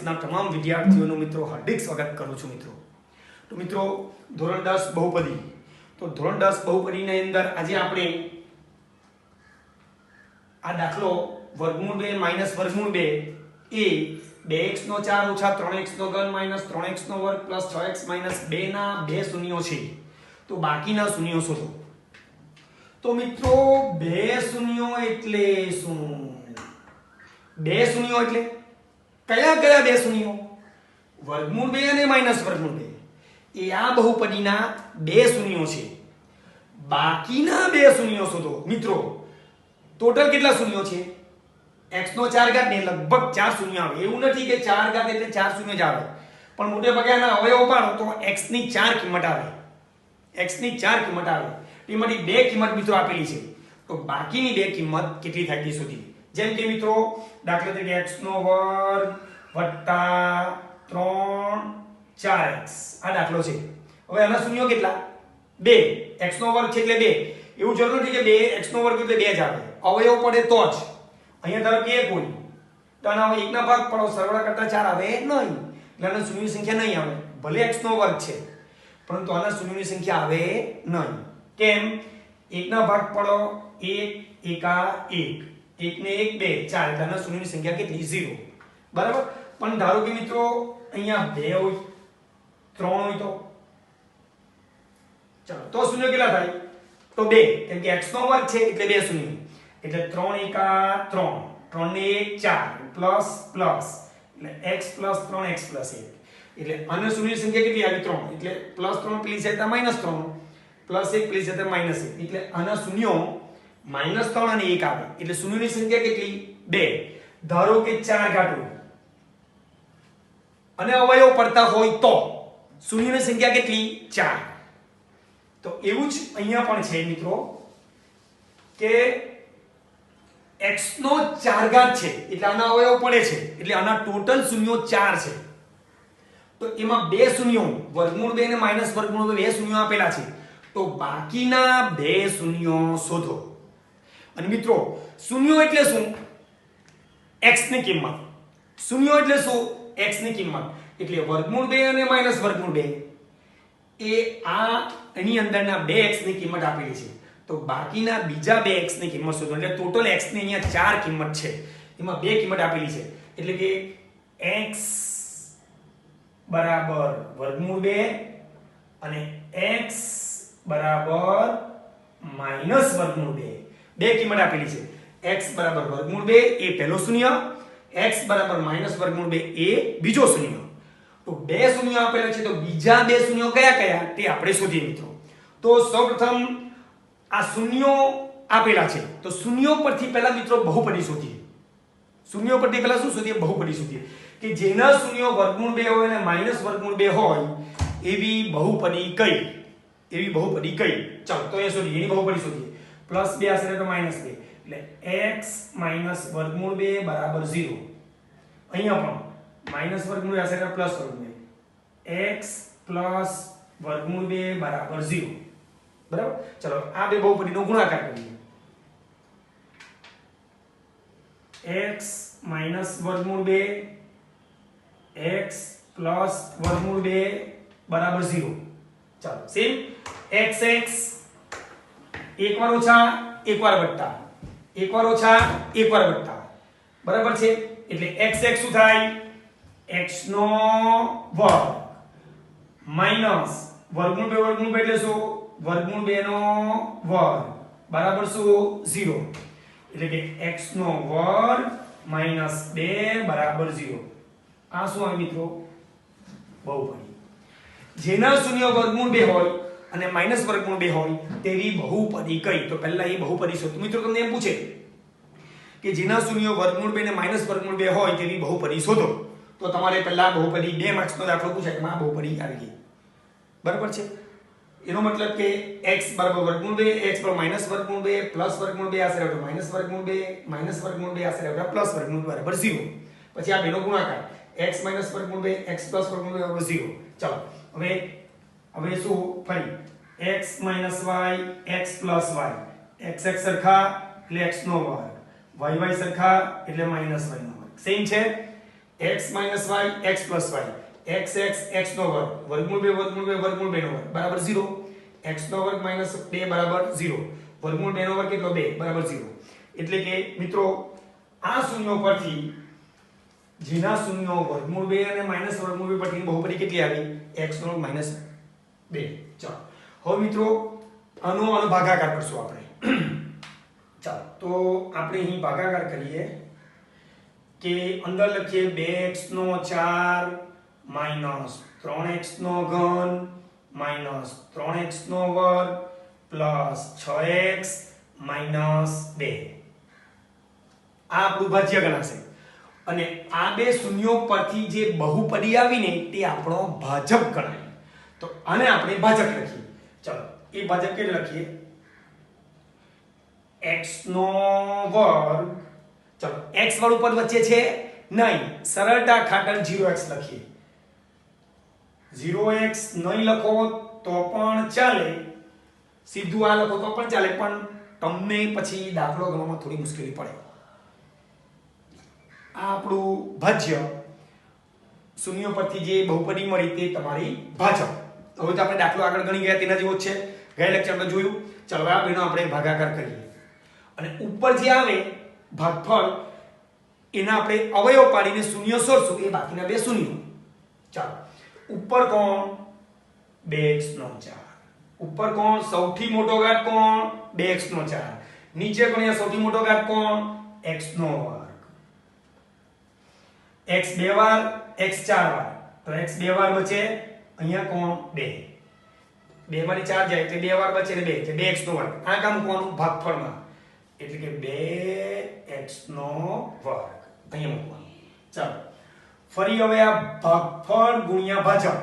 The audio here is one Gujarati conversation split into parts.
ક્લાસીસના તમામ વિદ્યાર્થીઓનું મિત્રો હાર્દિક સ્વાગત કરું છું મિત્રો. તો મિત્રો ધોરણ 10 બહુપદી. તો ધોરણ 10 બહુપદીની અંદર આજે આપણે આ દાખલો વર્ગમૂળ 2 માઈનસ વર્ગમૂળ 2 એ 2x નો 4 ઓછા 3x નો ઘન માઈનસ 3x નો વર્ગ પ્લસ 6x માઈનસ 2 ના બે શૂન્યો છે. તો બાકીના શૂન્યો શોધો. તો મિત્રો બે શૂન્યો એટલે શું? બે શૂન્યો એટલે કયા કયા બે શૂન્યો? વર્ગમૂળ 2 અને માઈનસ વર્ગમૂળ 2 એ આ બહુપદીના બે શૂન્યો છે. બાકીના બે શૂન્યો શોધો. મિત્રો ટોટલ કેટલા શૂન્યો છે? x નો 4 ઘાત ને લગભગ 4 શૂન્ય આવે. એવું નથી કે 4 ઘાત એટલે 4 શૂન્ય જ આવે, પણ મોટે ભાગે આના અવયવો પાડો તો x ની 4 કિંમત આવે. x ની 4 કિંમત આવે. એમાંથી બે કિંમત મિત્રો આપેલી છે. તો બાકીની બે કિંમત કેટલી થાય તે શોધી. જેમ કે મિત્રો દાખલા તરીકે x નો વર્ગ વત્તા 3 4x આ દાખલો છે. હવે આના શૂન્યો કેટલા? 2. x નો વર્ગ છે એટલે 2. એવું જરૂર નથી કે 2 x નો વર્ગ એટલે 2 જ આવે. અવયવ પડે તો જ. અહીંયા ધારો કે 1 હોય તો આના 1 ના ભાગ પડો સરવાળા કરતા 4 આવે નહીં. એટલે આના શૂન્યની સંખ્યા નહીં આવે. ભલે x નો વર્ગ છે પરંતુ આના શૂન્યની સંખ્યા આવે નહીં. કેમ? 1 ના ભાગ પડો 1 એકા 1 1 ને 1 2 4 એટલે આના શૂન્યની સંખ્યા કેટલી? 0. બરાબર. પણ ધારો કે મિત્રો અહીંયા 2 હોય 3 હોય તો ચાલો તો શૂન્ય કેટલા થાય? તો 2. કેમ કે x નો વર્ગ છે એટલે 2 શૂન્ય. એટલે 3 એકા 3 3 ને 1 4 પ્લસ પ્લસ એટલે x પ્લસ 3x પ્લસ 1 એટલે આના શૂન્યની સંખ્યા કેટલી આવી? 3. એટલે પ્લસ 3 પેલી સાઈડ માઈનસ 3 પ્લસ 1 પેલી સાઈડ માઈનસ 1 એટલે આના શૂન્યો માઈનસ 3 અને 1 આવે. એટલે શૂન્યની સંખ્યા કેટલી? 2. ધારો કે 4 ઘાત હોય અને અવયવ પડતા હોય તો શૂન્યની સંખ્યા કેટલી? 4. તો એવું જ અહીંયા પણ છે મિત્રો કે x નો 4 ઘાત છે એટલે આના અવયવ પડે છે એટલે આના ટોટલ શૂન્યો 4 છે. તો એમાં બે શૂન્યો વર્ગમૂળ 2 અને માઈનસ વર્ગમૂળ 2 બે શૂન્યો આપેલા છે. તો બાકીના બે શૂન્યો શોધો. અને મિત્રો શૂન્યો એટલે શું? x ની કિંમત. શૂન્યો એટલે શું? x ની કિંમત. એટલે વર્ગમૂળ 2 અને માઈનસ વર્ગમૂળ 2 એ આ એની અંદરના બે x ની કિંમત આપેલી છે. તો બાકીના બીજા બે x ની કિંમત શોધો. એટલે ટોટલ x ની અહીંયા 4 કિંમત છે. એમાં બે કિંમત આપેલી છે. એટલે કે x બરાબર વર્ગમૂળ 2 અને x બરાબર માઈનસ વર્ગમૂળ 2 બે કિંમત આપેલી છે. x બરાબર વર્ગમૂળ 2 એ પહેલો શૂન્ય, x બરાબર માઈનસ વર્ગમૂળ 2 એ બીજો શૂન્ય. તો બે શૂન્યો આપેલા છે. તો બીજા બે શૂન્યો કયા કયા તે આપણે શોધીએ મિત્રો. તો સૌપ્રથમ આ શૂન્યો આપેલા છે તો શૂન્યો પરથી પહેલા મિત્રો બહુપદી શોધીએ. શૂન્યો પરથી પહેલા શું શોધીએ? બહુપદી શોધીએ. કે જેના શૂન્યો વર્ગમૂળ 2 હોય અને માઈનસ વર્ગમૂળ 2 હોય એવી બહુપદી કઈ? એવી બહુપદી કઈ? ચાલો તો એ શોધીએ. એની બહુપદી શોધીએ. પ્લસ 2 હશે તો માઈનસ 2 એટલે x માઈનસ વર્ગમૂળ 2 બરાબર 0. અહીંયા પણ માઈનસ વર્ગમૂળ હશે તો પ્લસ વર્ગમૂળ x પ્લસ વર્ગમૂળ 2 બરાબર 0. બરાબર. ચલો આ બે બહુપદીનો ગુણાકાર કરીએ. x માઈનસ વર્ગમૂળ 2 x પ્લસ વર્ગમૂળ 2 બરાબર 0. ચાલો સેમ x એક વાર ઓછા એક વાર વત્તા, એક વાર ઓછા એક વાર વત્તા. બરાબર છે. એટલે x શું થાય? x નો વર્ગ માઈનસ વર્ગમૂળ 2 વર્ગમૂળ 2 એટલે શું? વર્ગમૂળ 2 નો વર્ગ બરાબર શું? 0. એટલે કે x નો વર્ગ માઈનસ 2 બરાબર 0. આ શું આવે મિત્રો? બહુપદી. જેના શૂન્ય વર્ગમૂળ 2 હોય અને માઈનસ વર્ગમૂળ 2 હોય તેવી બહુપદી કઈ? તો પહેલા એ બહુપદી શોધો. મિત્રો તમને એમ પૂછે કે જેના શૂન્ય વર્ગમૂળ 2 અને માઈનસ વર્ગમૂળ 2 હોય તેવી બહુપદી શોધો. તો તમારે પહેલા બહુપદી 2 માર્ક્સ નો દાખલો પૂછાય કે આ બહુપદી આવી ગઈ. બરાબર છે. એનો મતલબ કે x બરાબર વર્ગમૂળ 2 x બરાબર માઈનસ વર્ગમૂળ 2 પ્લસ વર્ગમૂળ 2 આશરે આવતો માઈનસ વર્ગમૂળ 2 માઈનસ વર્ગમૂળ 2 આશરે આવતો પ્લસ વર્ગમૂળ 2 બરાબર 0. પછી આ બેનો ગુણાકાર x માઈનસ વર્ગમૂળ 2 x પ્લસ વર્ગમૂળ 2 બરાબર 0. ચાલો હવે શું? ફરી x minus y x plus y x સરખા એટલે x નો વર્ગ y સરખા એટલે માઈનસ y નો વર્ગ. સેમ છે. x minus y x plus y x x નો વર્ગ વર્ગમૂળ 2 વર્ગમૂળ 2 વર્ગમૂળ 2 નો વર્ગ બરાબર 0 x નો વર્ગ minus 2 બરાબર 0 વર્ગમૂળ 2 નો વર્ગ કેટલો 2 બરાબર 0 એટલે કે મિત્રો આ શૂન્યો પરથી જેના શૂન્યો વર્ગમૂળ 2 અને માઈનસ વર્ગમૂળ 2 પરથી બહુપદી કેટલી આવી x નો વર્ગ minus 2 ચાલો હવે મિત્રો આનો ભાગાકાર કરશું આપણે ચાલો તો આપણે અહીં ભાગાકાર કરીએ કે અંદર લખીએ 2x નો 4 minus 3x નો ઘન minus 3x નો વર્ગ plus 6x minus 2 આ આપણું ભાજ્ય ગણાશે અને આ બે શૂન્યો પરથી જે બહુપદી આવીને તે આપણો ભાજક ગણાય તો આને આપણે ભાજક લખીએ ચાલો એ ભાજક કેવી લખીએ x નો વર્ગ ચાલો x વાળું પદ વચ્ચે છે નહીં સરળતા ખાતર 0x લખીએ 0x નહીં લખો તો પણ ચાલે સીધું આ લખો તો પણ ચાલે પણ તમને પછી દાખલો ગણવામાં થોડી મુશ્કેલી પડે આ આપણું ભાજ્ય શૂન્ય પરથી જે બહુપદી મળી તે તમારી ભાજક હવે તો આપણે દાખલો આગળ ગણી ગયા તેના જેવો જ છે ગયા લેક્ચરમાં જોયું ચાલો આ બેનો આપણે ભાગાકાર કરીએ અને ઉપર જે આવે ભાગફળ એના આપણે અવયવ પાડીને શૂન્ય સોરશું એ બાકીના બે શૂન્યો ચાલો ઉપર કોણ 2x નો 4 ઉપર કોણ સૌથી મોટો ઘાત કોણ 2x નો 4 નીચે કોણ સૌથી મોટો ઘાત કોણ x નો વર્ગ x બે વાર x ચાર વાર તો x બે વાર બચે અહીંયા કોણ 2 2 માંથી 4 જાય એટલે બે વાર બચે એટલે 2 એટલે 2x નો વર્ગ આ કામ મૂકવાનું ભાગફળમાં એટલે કે 2x નો વર્ગ અહીંયા મૂકવાનું ચાલો ફરી હવે આ ભાગફળ ગુણ્યા ભાજક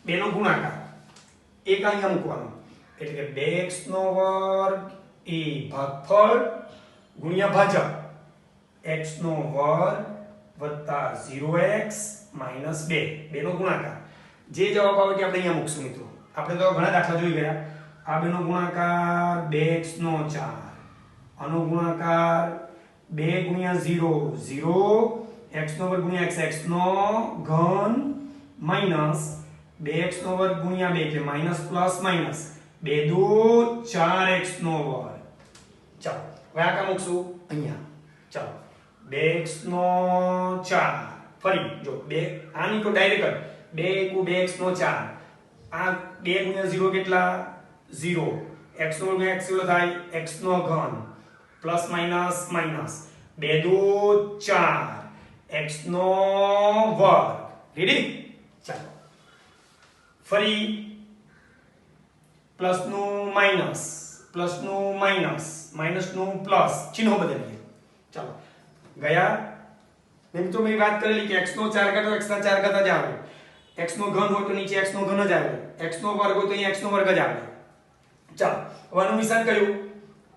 બેનો ગુણાકાર એક અહીંયા મૂકવાનો એટલે કે 2x નો વર્ગ એ ભાગફળ ગુણ્યા ભાજક x નો વર્ગ વત્તા 0x minus 2 બેનો ગુણાકાર જે જવાબ આવે તે આપણે અહીંયા મૂકશું મિત્રો આપણે તો ઘણા દાખલા જોઈ ગયા આ બેનો ગુણાકાર 2x નો 4 આનો ગુણાકાર 2 ગુણ્યા 0 0 x નો વર્ગ ગુણ્યા x નો ઘન માઈનસ 2x નો વર્ગ ગુણ્યા 2 એટલે માઈનસ પ્લસ માઈનસ 2 2 4x નો વર્ગ ચાલો હવે આ કા મૂકશું અહીંયા ચાલો 2x નો 4 ફરી જો 2 આની તો ડાયરેક્ટ 2 * 2x નો 4 આ 2 ગુણ્યા 0 કેટલા 0 x નો વર્ગ x કેટલો થાય x નો ઘન પ્લસ માઈનસ માઈનસ 2 2 4 x નો વર્ગ રેડી ચાલો ફરી પ્લસ નું માઈનસ માઈનસ નું પ્લસ ચિહ્નો બદલીએ ચાલો ગયા મેં મિત્રો મેં વાત કરેલી કે x નો 4 ઘાત x ના 4 ઘાત જ આવે x નો ઘન હોય તો નીચે x નો ઘન જ આવે x નો વર્ગ હોય તો અહીં x નો વર્ગ જ આવે ચાલો હવે આનું નિશાન કયું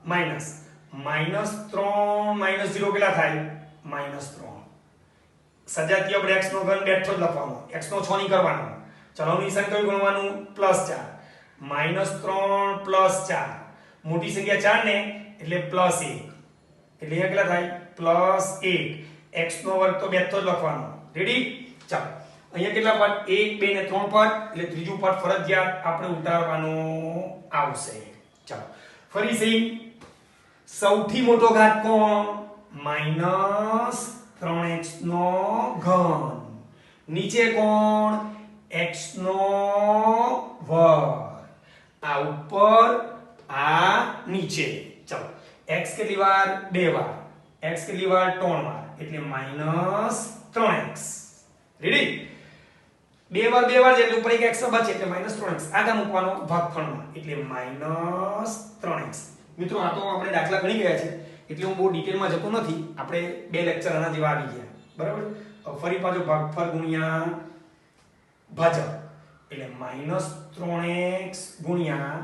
માઈનસ -3 -0 કેટલા થાય -3 સજાતીય આપણે x નો ઘન બેઠો જ લખવાનો x નો 6 નહીં કરવાનો ચલો નિશાન કયું ગણવાનું +4 -3 +4 મોટી સંખ્યા 4 ને એટલે +1 એટલે અહીંયા કેટલા થાય +1 x નો વર્ગ તો બેઠો જ લખવાનો રેડી ચાલો અહીંયા કેટલા પદ 1 2 ને 3 પદ એટલે ત્રીજું પદ ફરજિયાત આપણે ઉતારવાનું આવશે ચાલો ફરી સહી સૌથી મોટો ઘાત કોણ -3x નો ઘન નીચે કોણ x નો વર્ગ આ ઉપર આ નીચે ચાલો x કેટલી વાર 2 વાર x કેટલી વાર 3 વાર એટલે -3x રેડી 2 વાર એટલે ઉપર એક x બચે એટલે -3x આગળ મૂકવાનો ભાગફળમાં એટલે -3x મિત્રો આ તો આપણે દાખલા ગણી ગયા છે એટલે હું બહુ ડિટેલમાં જતો નથી આપણે બે લેક્ચર આના જેવા આવી ગયા બરાબર ફરી પાછો ભાગફળ ગુણ્યા ભાજક એટલે -3x ગુણ્યા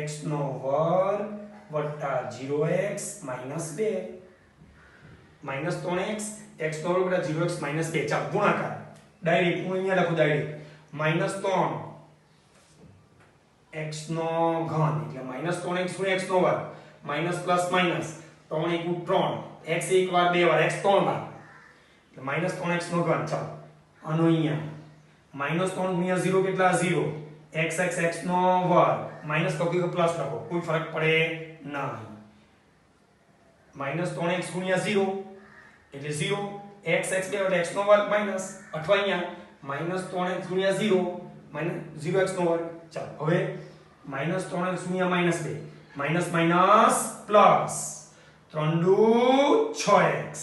x નો વર્ગ વત્તા 0x -2 -3x x નો વર્ગ વત્તા 0x -2 ચાલો ગુણાકાર ડાયરેક્ટ હું અહીંયા લખું ડાયરેક્ટ -3 x નો ઘન એટલે -3x ગુણ્યા x નો વર્ગ માઈનસ પ્લસ માઈનસ 3 * 3 x એક વાર બે વાર x 3 વાર માઈનસ 3x નો ઘન. ચાલો આનો અહીંયા માઈનસ 3 ગુણ્યા 0 કેટલા 0 x નો વર્ગ માઈનસ લખો કે પ્લસ લખો કોઈ ફરક પડે નહીં. માઈનસ 3x ગુણ્યા 0 એટલે 0 x બે એટલે x નો વર્ગ માઈનસ અથવા અહીંયા માઈનસ 3x ગુણ્યા 0 માઈનસ 0x નો વર્ગ. ચાલો હવે માઈનસ 3x ગુણ્યા માઈનસ 2 માઈનસ માઈનસ પ્લસ 3 દુ 6x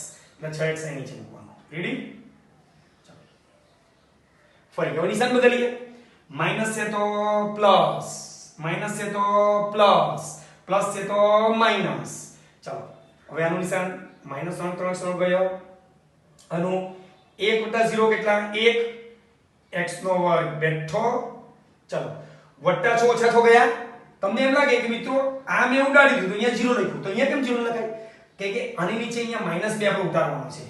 એટલે 6x અહીં નીચે મૂકવાનું. રેડી? ચાલો ફરી હવે નિશાન બદલીએ. માઈનસ છે તો પ્લસ, માઈનસ છે તો પ્લસ, પ્લસ છે તો માઈનસ. ચાલો હવે આનું નિશાન માઈનસ 3x નો ગયો. આનું 1 + 0 કેટલા 1 x નો વર્ગ બેઠો. ચાલો વત્તા 6 ઓછા 6 ગયા. તમને એમ લાગે કે મિત્રો આ મેં ઉડાડી દીધું અહીંયા 0 લખ્યું તો અહીંયા કેમ 0 લખાય કે આની નીચે અહીંયા -2 આપણે ઉતારવાનો છે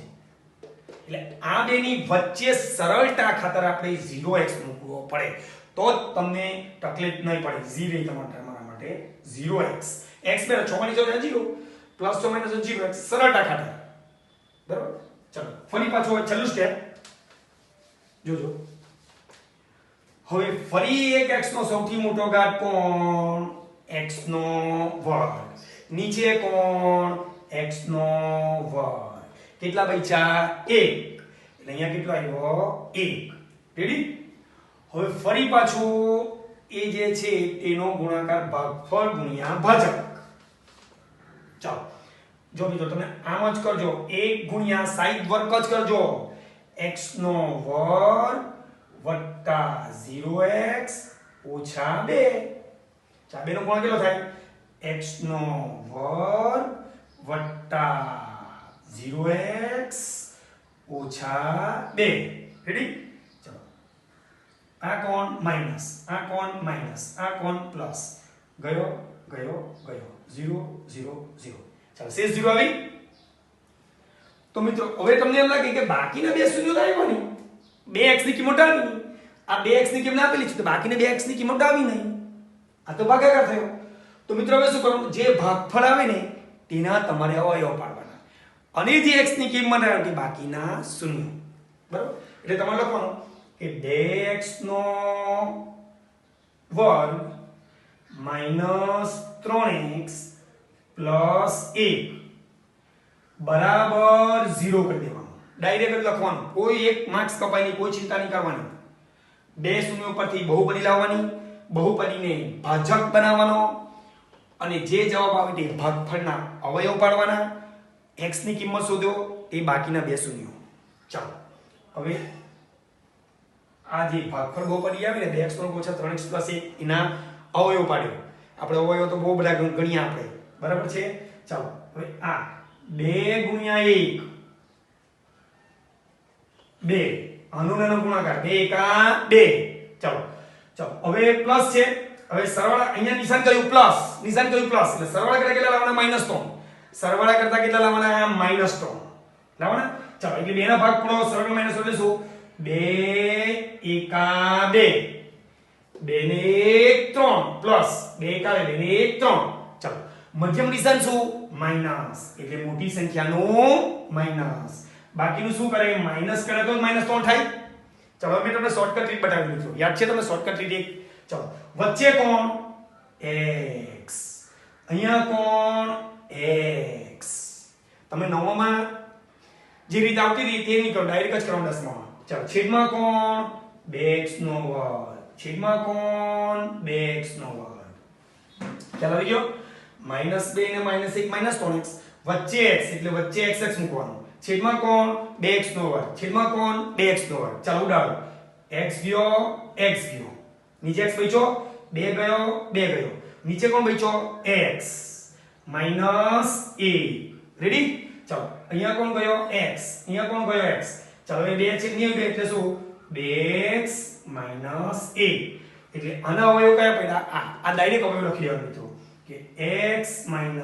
એટલે આ બેની વચ્ચે સરળતા ખાતર આપણે 0x મૂકવો પડે તો જ તમને તકલીફ નહીં પડે. ઝીરો તમારા માટે 0x x બે 6 ની જગ્યાએ 0 પ્લસ 6 માઈનસ 0x સરળતા ખાતર. બરાબર? ચલો ફરી પાછો છેલ્લું સ્ટેપ જોજો. હવે ફરી એક x નો સૌથી મોટો ઘાત કોણ x નો વર્ગ, નીચે કોણ x નો વર્ગ. કેટલા બચ્યા 1 એટલે અહીંયા કેટલો આવ્યો 1. રેડી? હવે ફરી પાછું એ જે છે તેનો ગુણાકાર ભાગફળ ગુણ્યા ભાજક. ચાલો જો મિત્રો તમે આમ જ કરજો 1 ગુણ્યા સાઈડ વર્ગ જ કરજો x નો વર્ગ વત્તા 0x ઓછા 2. ચા 2 નો ગુણાકાર કેટલો થાય x નો વર્ગ વત્તા 0x ઓછા 2. રેડી? ચલો આ કોણ માઈનસ, આ કોણ માઈનસ, આ કોણ પ્લસ. ગયો ગયો ગયો 0 0 0. ચાલો શેષ 0 આવી. તો મિત્રો હવે તમને એમ લાગે કે બાકીના બે શૂન્યો આવ્યા નહીં, 2x ની કિંમત આવી. આ 2x ની કિંમત આપેલી છે તો બાકીના 2x ની કિંમત આવી નહીં. આ તો ભાગાકાર થયો. તો મિત્રો હવે શું કરવાનું જે ભાગફળ આવે ને તેના તમારે અવયવ પાડવાના અને જે x ની કિંમત આવે તે બાકીના શૂન્ય. બરાબર? એટલે તમારે લખવાનું કે 2x નો વર્ગ માઈનસ 3x પ્લસ 1 બરાબર 0 કરી દેવાનું. ડાયરેક્ટ લખવાનું, કોઈ એક માર્ક્સ કપાય નહીં, કોઈ ચિંતા નહીં કરવાની. બે શૂન્ય ઉપરથી બહુપદી લાવવાની, બહુપદીને ભાજક બનાવવાનો અને જે જવાબ આવે તે ભાગફળના અવયવ પાડવાના. x ની કિંમત શોધો એ બાકીના બે શૂન્યો. ચાલો હવે આ જે ભાગફળ બહુપદી આવે ને 2x ઓછા 3x પ્લસ 1 એના અવયવ પાડ્યો. આપણે અવયવ તો બહુ બધા ગણીએ આપણે. બરાબર છે? ચાલો હવે આ 2 ગુણ્યા 1 2 આનો નાનો ગુણાકાર 2 એકા 2. ચાલો ચાલો હવે પ્લસ છે. હવે સરવાળા અહીંયા નિશાન કર્યું પ્લસ, નિશાન કર્યું પ્લસ એટલે સરવાળા કરતા કેટલા લાવવાના -3. સરવાળા કરતા કેટલા લાવવાના -3 લાવવાના. ચાલો એટલે 2 ના ભાગફળો સરવાળા માઈનસ એટલે શું 2 એકા 2 2 ને 1 3 પ્લસ 2 એકા 2 ને 1 3. ચાલો મધ્યમ નિશાન શું માઈનસ એટલે મોટી સંખ્યાનું માઈનસ. બાકીનું શું કરે માઈનસ કરે તો -3 થાય. ચલો મેં તમને શોર્ટકટ ટ્રીક બતાવી દીધું. યાદ છે તમને શોર્ટકટ ટ્રીક? ચલો વચ્ચે કોણ x, અહીંયા કોણ x. તમે નવમામાં જે રીતે આવતી હતી તે નહીં કરો, ડાયરેક્ટ જ કરવાનું 10માં. ચલો છેદમાં કોણ 2x નો વર્ગ, છેદમાં કોણ 2x નો વર્ગ. ખ્યાલ આવી ગયો? -2 ને -1 -3x વચ્ચે x એટલે વચ્ચે x મૂકવાનું. છેદમાં કોણ 2x નો વર્ગ, છેદમાં કોણ 2x નો વર્ગ. ચાલો ઉડાડો. x ગયો, x ગયો, નીચે x બચ્યો 2 ગયો 2 ગયો, નીચે કોણ બચ્યો x -a. રેડી? ચાલો અહીંયા કોણ ગયો x, અહીંયા કોણ ગયો x. ચાલો એ 2 છેદ નહીં ગયો એટલે શું 2x - a. એટલે આના અવયવ કયા પડ્યા? આ ડાયરેક્ટ અવયવ લખી લેવાનું મિત્રો કે x - 1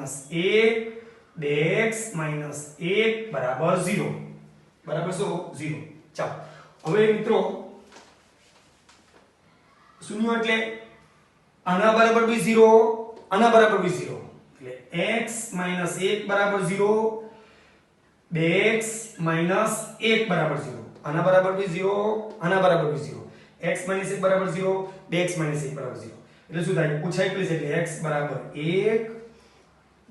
2x - 1 બરાબર 0. બરાબર શું 0. ચાલો હવે મિત્રો શૂન્ય એટલે આના બરાબર બી 0, આના બરાબર બી 0 એટલે x - 1 બરાબર 0, 2x - 1 બરાબર 0, આના બરાબર બી 0, આના બરાબર બી 0, x - 1 બરાબર 0, 2x - 1 બરાબર 0. એટલે શું થાય? પૂછાઈ પ્લીઝ એટલે x બરાબર 1,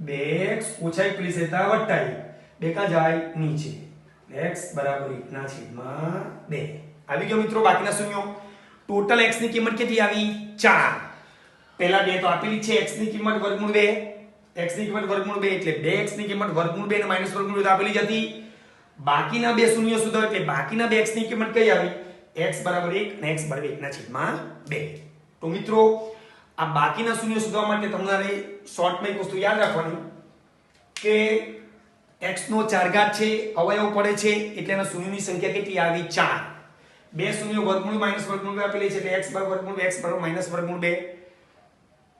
2x પૂછાઈ પ્લીઝ એટલે વત્તા 1, બે કા જાય નીચે, x બરાબર 1 ના છેદમાં 2. આવી ગયો મિત્રો બાકીના શૂન્યો. ટોટલ x ની કિંમત કેટલી આવી? 4. પહેલા બે તો આપેલી છે, x ની કિંમત વર્ગમૂળ 2, x ની કિંમત વર્ગમૂળ 2 એટલે 2x ની કિંમત વર્ગમૂળ 2 અને માઈનસ વર્ગમૂળ 2 તો આપેલી જ હતી. બાકીના બે શૂન્યો શોધો એટલે બાકીના બે x ની કિંમત કઈ આવી? x બરાબર 1 અને x બરાબર 1 ના છેદમાં 2. તો મિત્રો આ બાકીના શૂન્યો શોધવા માટે તમારે શોર્ટમાં એક વસ્તુ યાદ રાખવાની કે x નો 4 ઘાત છે, અવયવ પડે છે એટલે એના શૂન્યોની સંખ્યા કેટલી આવી? 4. બે શૂન્યો વર્ગમૂળ માઈનસ વર્ગમૂળ 2 આપેલી છે એટલે x બરાબર વર્ગમૂળ 2, x બરાબર માઈનસ વર્ગમૂળ 2,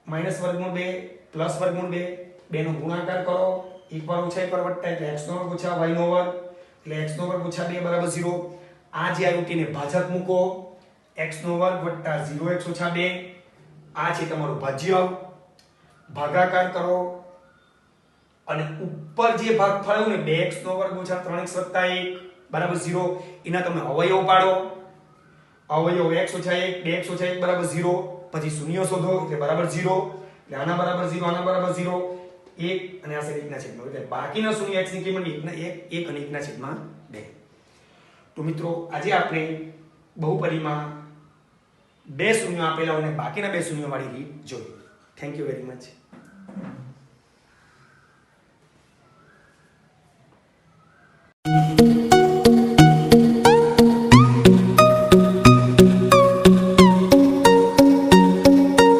માઈનસ વર્ગમૂળ 2 પ્લસ વર્ગમૂળ 2, બેનો ગુણાકાર કરો, એક વાર ઓછા એક વાર વત્તા એટલે x નો વર્ગ ઓછા y નો વર્ગ એટલે x નો વર્ગ ઓછા 2 બરાબર 0. આ જે આવ્યું તેને ભાજક મૂકો, x નો વર્ગ વત્તા 0x ઓછા 2, આ છે તમારું ભાજ્ય, ભાગાકાર કરો અને ઉપર જે ભાગફળ આવ્યું ને 2x નો વર્ગ ઓછા 3x વત્તા 1 બરાબર 0 એના તમે અવયવ પાડો, અવયવ x ઓછા 1, 2x ઓછા 1 બરાબર 0, પછી શૂન્ય શોધો એટલે બરાબર 0, એટલે આના બરાબર 0, આના બરાબર 0, 1 અને આ છે 1 ના છેદમાં, એટલે બાકીના શૂન્ય x ની કિંમત 1 અને 1 ના છેદમાં 2. તો મિત્રો આજે આપણે બહુપદીમાં બે શૂન્યો આપેલા અને બાકીના બે શૂન્યો વાળી રીત જોઈ. Thank you very much.